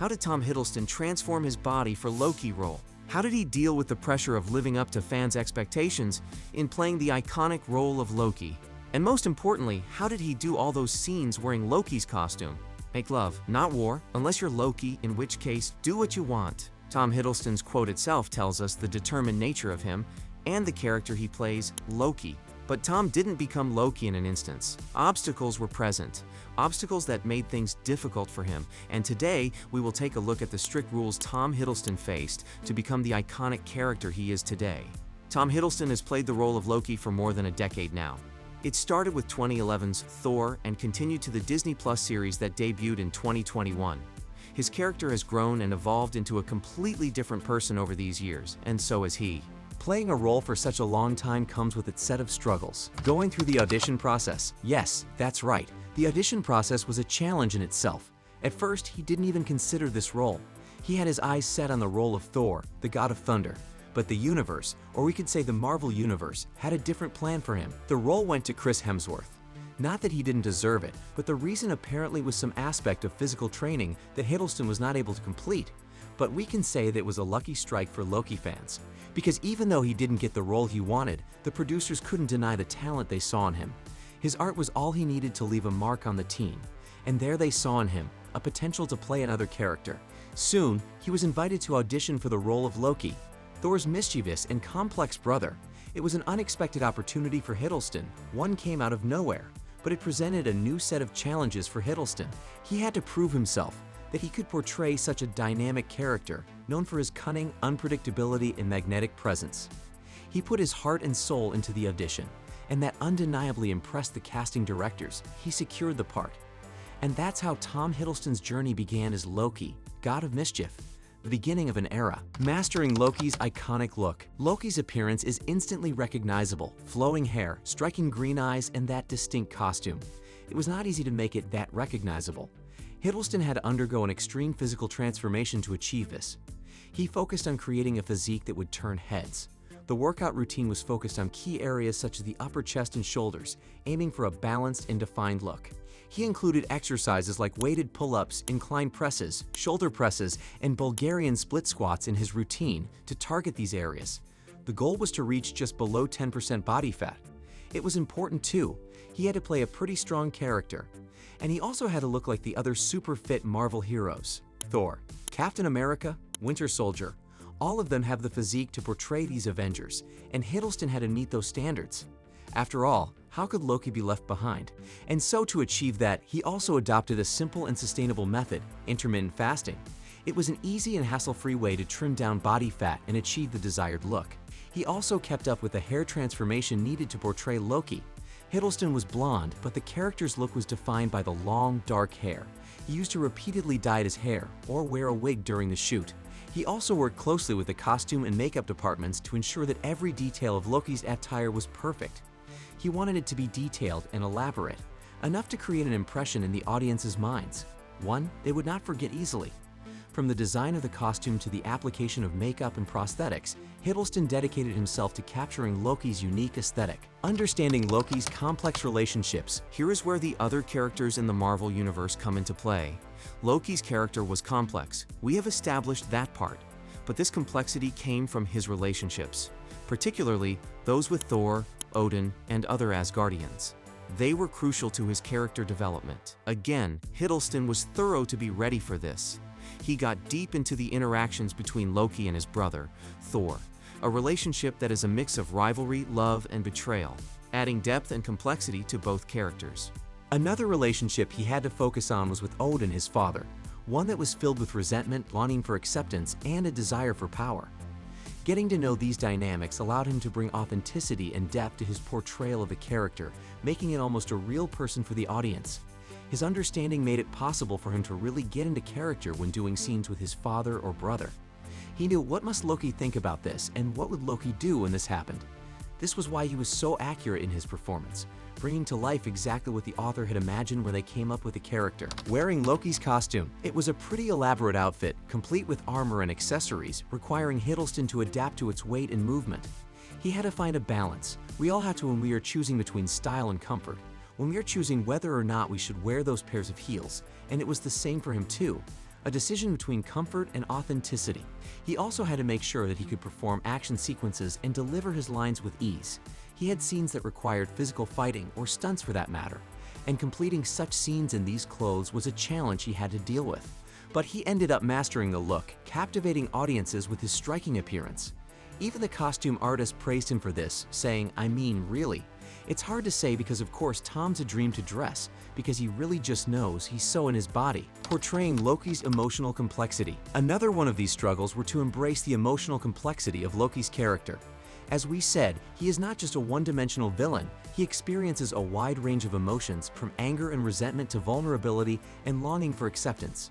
How did Tom Hiddleston transform his body for Loki role? How did he deal with the pressure of living up to fans' expectations in playing the iconic role of Loki? And most importantly, how did he do all those scenes wearing Loki's costume? Make love, not war, unless you're Loki, in which case, do what you want. Tom Hiddleston's quote itself tells us the determined nature of him and the character he plays, Loki. But Tom didn't become Loki in an instance. Obstacles were present, obstacles that made things difficult for him, and today we will take a look at the strict rules Tom Hiddleston faced to become the iconic character he is today. Tom Hiddleston has played the role of Loki for more than a decade now. It started with 2011's Thor and continued to the Disney Plus series that debuted in 2021. His character has grown and evolved into a completely different person over these years, and so has he. Playing a role for such a long time comes with its set of struggles. Going through the audition process. Yes, that's right. The audition process was a challenge in itself. At first, he didn't even consider this role. He had his eyes set on the role of Thor, the god of thunder. But the universe, or we could say the Marvel Universe, had a different plan for him. The role went to Chris Hemsworth. Not that he didn't deserve it, but the reason apparently was some aspect of physical training that Hiddleston was not able to complete. But we can say that it was a lucky strike for Loki fans. Because even though he didn't get the role he wanted, the producers couldn't deny the talent they saw in him. His art was all he needed to leave a mark on the team. And there they saw in him a potential to play another character. Soon, he was invited to audition for the role of Loki, Thor's mischievous and complex brother. It was an unexpected opportunity for Hiddleston. One came out of nowhere, but it presented a new set of challenges for Hiddleston. He had to prove himself, that he could portray such a dynamic character, known for his cunning, unpredictability, and magnetic presence. He put his heart and soul into the audition, and that undeniably impressed the casting directors. He secured the part. And that's how Tom Hiddleston's journey began as Loki, god of mischief, the beginning of an era. Mastering Loki's iconic look. Loki's appearance is instantly recognizable, flowing hair, striking green eyes, and that distinct costume. It was not easy to make it that recognizable. Hiddleston had to undergo an extreme physical transformation to achieve this. He focused on creating a physique that would turn heads. The workout routine was focused on key areas such as the upper chest and shoulders, aiming for a balanced and defined look. He included exercises like weighted pull-ups, incline presses, shoulder presses, and Bulgarian split squats in his routine to target these areas. The goal was to reach just below 10% body fat. It was important too. He had to play a pretty strong character. And he also had to look like the other super fit Marvel heroes. Thor, Captain America, Winter Soldier. All of them have the physique to portray these Avengers, and Hiddleston had to meet those standards. After all, how could Loki be left behind? And so to achieve that, he also adopted a simple and sustainable method, intermittent fasting. It was an easy and hassle-free way to trim down body fat and achieve the desired look. He also kept up with the hair transformation needed to portray Loki. Hiddleston was blonde, but the character's look was defined by the long, dark hair. He used to repeatedly dye his hair or wear a wig during the shoot. He also worked closely with the costume and makeup departments to ensure that every detail of Loki's attire was perfect. He wanted it to be detailed and elaborate, enough to create an impression in the audience's minds, one they would not forget easily. From the design of the costume to the application of makeup and prosthetics, Hiddleston dedicated himself to capturing Loki's unique aesthetic. Understanding Loki's complex relationships. Here is where the other characters in the Marvel Universe come into play. Loki's character was complex. We have established that part. But this complexity came from his relationships, particularly those with Thor, Odin, and other Asgardians. They were crucial to his character development. Again, Hiddleston was thorough to be ready for this. He got deep into the interactions between Loki and his brother, Thor, a relationship that is a mix of rivalry, love, and betrayal, adding depth and complexity to both characters. Another relationship he had to focus on was with Odin, his father, one that was filled with resentment, longing for acceptance, and a desire for power. Getting to know these dynamics allowed him to bring authenticity and depth to his portrayal of the character, making it almost a real person for the audience. His understanding made it possible for him to really get into character when doing scenes with his father or brother. He knew what must Loki think about this and what would Loki do when this happened. This was why he was so accurate in his performance, bringing to life exactly what the author had imagined when they came up with the character. Wearing Loki's costume. It was a pretty elaborate outfit, complete with armor and accessories, requiring Hiddleston to adapt to its weight and movement. He had to find a balance. We all have to when we are choosing between style and comfort. When we are choosing whether or not we should wear those pairs of heels, and it was the same for him too. a decision between comfort and authenticity. He also had to make sure that he could perform action sequences and deliver his lines with ease. He had scenes that required physical fighting or stunts for that matter, and completing such scenes in these clothes was a challenge he had to deal with. But he ended up mastering the look, captivating audiences with his striking appearance. Even the costume artist praised him for this, saying, "I mean, really." It's hard to say because of course Tom's a dream to dress, because he really just knows he's so in his body. Portraying Loki's emotional complexity. Another one of these struggles were to embrace the emotional complexity of Loki's character. As we said, he is not just a one-dimensional villain, he experiences a wide range of emotions, from anger and resentment to vulnerability and longing for acceptance.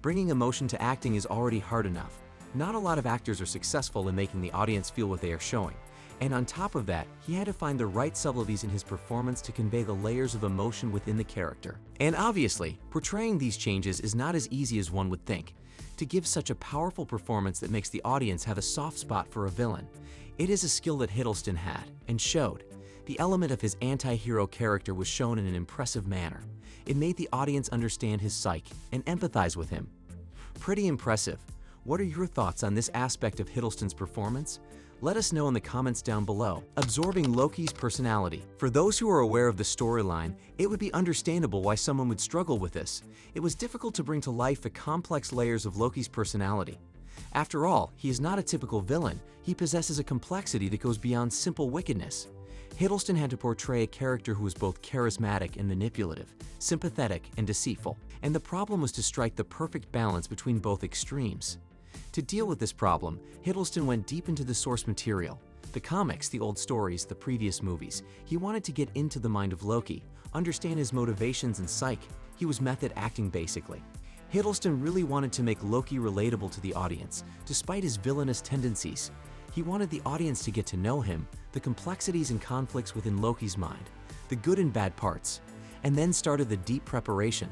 Bringing emotion to acting is already hard enough. Not a lot of actors are successful in making the audience feel what they are showing. And on top of that, he had to find the right subtleties in his performance to convey the layers of emotion within the character. And obviously, portraying these changes is not as easy as one would think. To give such a powerful performance that makes the audience have a soft spot for a villain, it is a skill that Hiddleston had, and showed. The element of his anti-hero character was shown in an impressive manner. It made the audience understand his psyche and empathize with him. Pretty impressive. What are your thoughts on this aspect of Hiddleston's performance? Let us know in the comments down below. Absorbing Loki's personality. For those who are aware of the storyline, it would be understandable why someone would struggle with this. It was difficult to bring to life the complex layers of Loki's personality. After all, he is not a typical villain. He possesses a complexity that goes beyond simple wickedness. Hiddleston had to portray a character who was both charismatic and manipulative, sympathetic and deceitful, and the problem was to strike the perfect balance between both extremes. To deal with this problem, Hiddleston went deep into the source material. The comics, the old stories, the previous movies. He wanted to get into the mind of Loki, understand his motivations and psyche. He was method acting basically. Hiddleston really wanted to make Loki relatable to the audience, despite his villainous tendencies. He wanted the audience to get to know him, the complexities and conflicts within Loki's mind, the good and bad parts, and then started the deep preparation.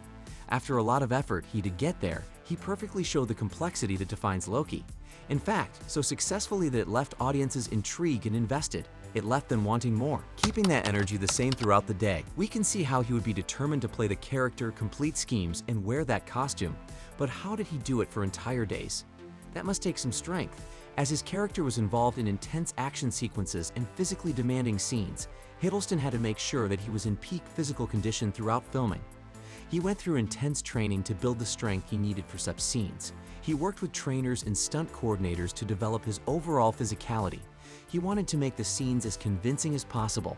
After a lot of effort to get there, he perfectly showed the complexity that defines Loki. In fact, so successfully that it left audiences intrigued and invested. It left them wanting more. Keeping that energy the same throughout the day, we can see how he would be determined to play the character, complete schemes, and wear that costume. But how did he do it for entire days? That must take some strength. As his character was involved in intense action sequences and physically demanding scenes, Hiddleston had to make sure that he was in peak physical condition throughout filming. He went through intense training to build the strength he needed for such scenes. He worked with trainers and stunt coordinators to develop his overall physicality. He wanted to make the scenes as convincing as possible.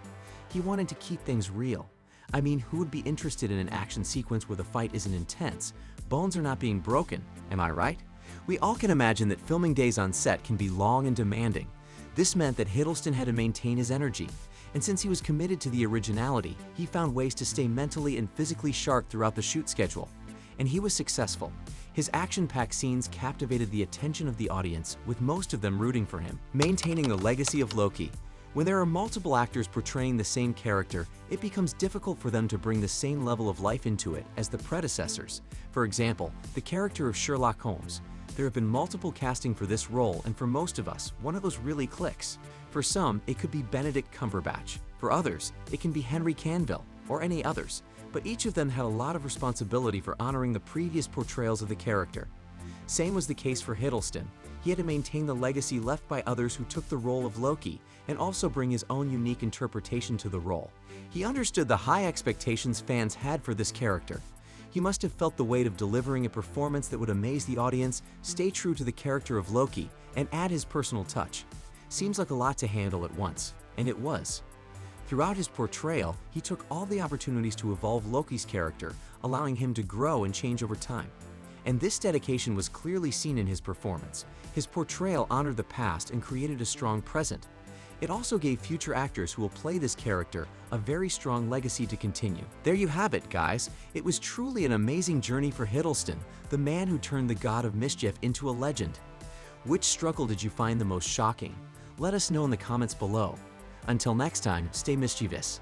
He wanted to keep things real. I mean, who would be interested in an action sequence where the fight isn't intense? Bones are not being broken, am I right? We all can imagine that filming days on set can be long and demanding. This meant that Hiddleston had to maintain his energy. And since he was committed to the originality, he found ways to stay mentally and physically sharp throughout the shoot schedule. And he was successful. His action-packed scenes captivated the attention of the audience, with most of them rooting for him. Maintaining the legacy of Loki. When there are multiple actors portraying the same character, it becomes difficult for them to bring the same level of life into it as the predecessors. For example, the character of Sherlock Holmes. There have been multiple casting for this role, and for most of us, one of those really clicks. For some, it could be Benedict Cumberbatch. For others, it can be Henry Cavill, or any others. But each of them had a lot of responsibility for honoring the previous portrayals of the character. Same was the case for Hiddleston. He had to maintain the legacy left by others who took the role of Loki, and also bring his own unique interpretation to the role. He understood the high expectations fans had for this character. He must have felt the weight of delivering a performance that would amaze the audience, stay true to the character of Loki, and add his personal touch. Seems like a lot to handle at once, and it was. Throughout his portrayal, he took all the opportunities to evolve Loki's character, allowing him to grow and change over time. And this dedication was clearly seen in his performance. His portrayal honored the past and created a strong present. It also gave future actors who will play this character a very strong legacy to continue. There you have it, guys. It was truly an amazing journey for Hiddleston, the man who turned the god of mischief into a legend. Which struggle did you find the most shocking? Let us know in the comments below. Until next time, stay mischievous.